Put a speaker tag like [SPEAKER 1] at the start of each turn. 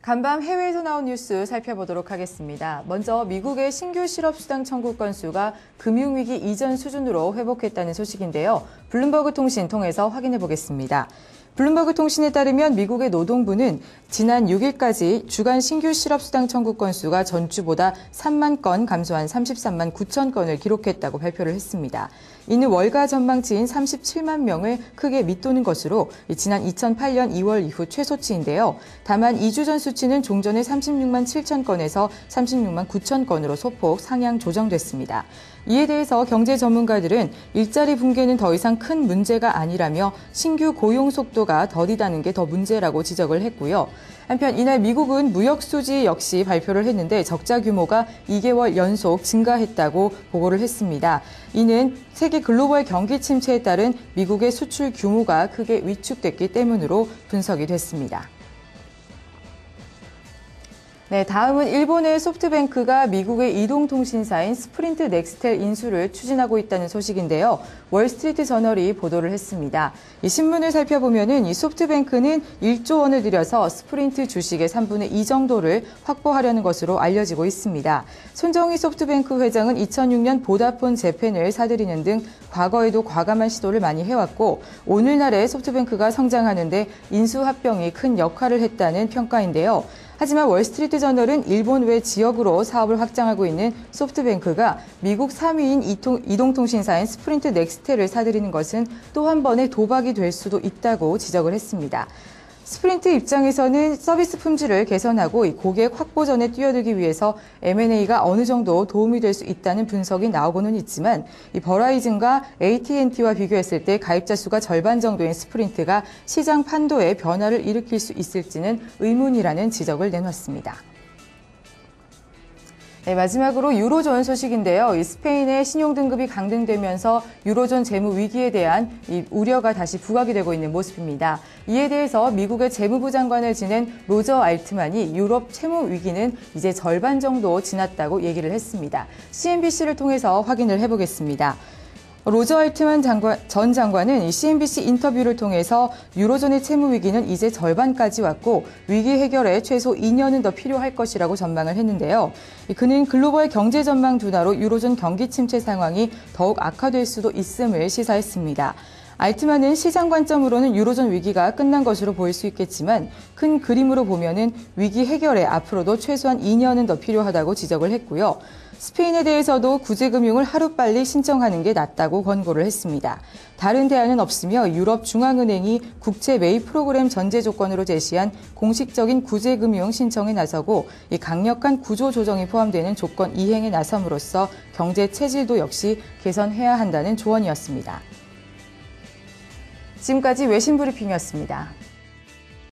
[SPEAKER 1] 간밤 해외에서 나온 뉴스 살펴보도록 하겠습니다. 먼저 미국의 신규 실업수당 청구 건수가 금융위기 이전 수준으로 회복했다는 소식인데요. 블룸버그 통신 통해서 확인해 보겠습니다. 블룸버그 통신에 따르면 미국의 노동부는 지난 6일까지 주간 신규 실업수당 청구 건수가 전주보다 3만 건 감소한 33만 9천 건을 기록했다고 발표를 했습니다. 이는 월가 전망치인 37만 명을 크게 밑도는 것으로 지난 2008년 2월 이후 최소치인데요. 다만 2주 전 수치는 종전의 36만 7천 건에서 36만 9천 건으로 소폭 상향 조정됐습니다. 이에 대해서 경제 전문가들은 일자리 붕괴는 더 이상 큰 문제가 아니라며 신규 고용 속도가 더디다는 게 더 문제라고 지적을 했고요. 한편 이날 미국은 무역 수지 역시 발표를 했는데 적자 규모가 2개월 연속 증가했다고 보고를 했습니다. 이는 세계 글로벌 경기 침체에 따른 미국의 수출 규모가 크게 위축됐기 때문으로 분석이 됐습니다. 네, 다음은 일본의 소프트뱅크가 미국의 이동통신사인 스프린트 넥스텔 인수를 추진하고 있다는 소식인데요. 월스트리트 저널이 보도를 했습니다. 이 신문을 살펴보면은 이 소프트뱅크는 1조 원을 들여서 스프린트 주식의 3분의 2 정도를 확보하려는 것으로 알려지고 있습니다. 손정희 소프트뱅크 회장은 2006년 보다폰 재팬을 사들이는 등 과거에도 과감한 시도를 많이 해왔고 오늘날의 소프트뱅크가 성장하는 데 인수합병이 큰 역할을 했다는 평가인데요. 하지만 월스트리트 저널은 일본 외 지역으로 사업을 확장하고 있는 소프트뱅크가 미국 3위인 이동통신사인 스프린트 넥스텔을 사들이는 것은 또 한 번의 도박이 될 수도 있다고 지적을 했습니다. 스프린트 입장에서는 서비스 품질을 개선하고 고객 확보전에 뛰어들기 위해서 M&A가 어느 정도 도움이 될 수 있다는 분석이 나오고는 있지만 이 버라이즌과 AT&T와 비교했을 때 가입자 수가 절반 정도인 스프린트가 시장 판도에 변화를 일으킬 수 있을지는 의문이라는 지적을 내놨습니다. 네, 마지막으로 유로존 소식인데요. 이 스페인의 신용등급이 강등되면서 유로존 재무 위기에 대한 이 우려가 다시 부각이 되고 있는 모습입니다. 이에 대해서 미국의 재무부 장관을 지낸 로저 알트만이 유럽 채무 위기는 이제 절반 정도 지났다고 얘기를 했습니다. CNBC를 통해서 확인을 해보겠습니다. 로저 알트만 전 장관은 CNBC 인터뷰를 통해서 유로존의 채무 위기는 이제 절반까지 왔고 위기 해결에 최소 2년은 더 필요할 것이라고 전망을 했는데요. 그는 글로벌 경제 전망 둔화로 유로존 경기 침체 상황이 더욱 악화될 수도 있음을 시사했습니다. 알트만은 시장 관점으로는 유로존 위기가 끝난 것으로 보일 수 있겠지만 큰 그림으로 보면은 위기 해결에 앞으로도 최소한 2년은 더 필요하다고 지적을 했고요. 스페인에 대해서도 구제금융을 하루빨리 신청하는 게 낫다고 권고를 했습니다. 다른 대안은 없으며 유럽 중앙은행이 국채 매입 프로그램 전제 조건으로 제시한 공식적인 구제금융 신청에 나서고 이 강력한 구조 조정이 포함되는 조건 이행에 나섬으로써 경제 체질도 역시 개선해야 한다는 조언이었습니다. 지금까지 외신 브리핑이었습니다.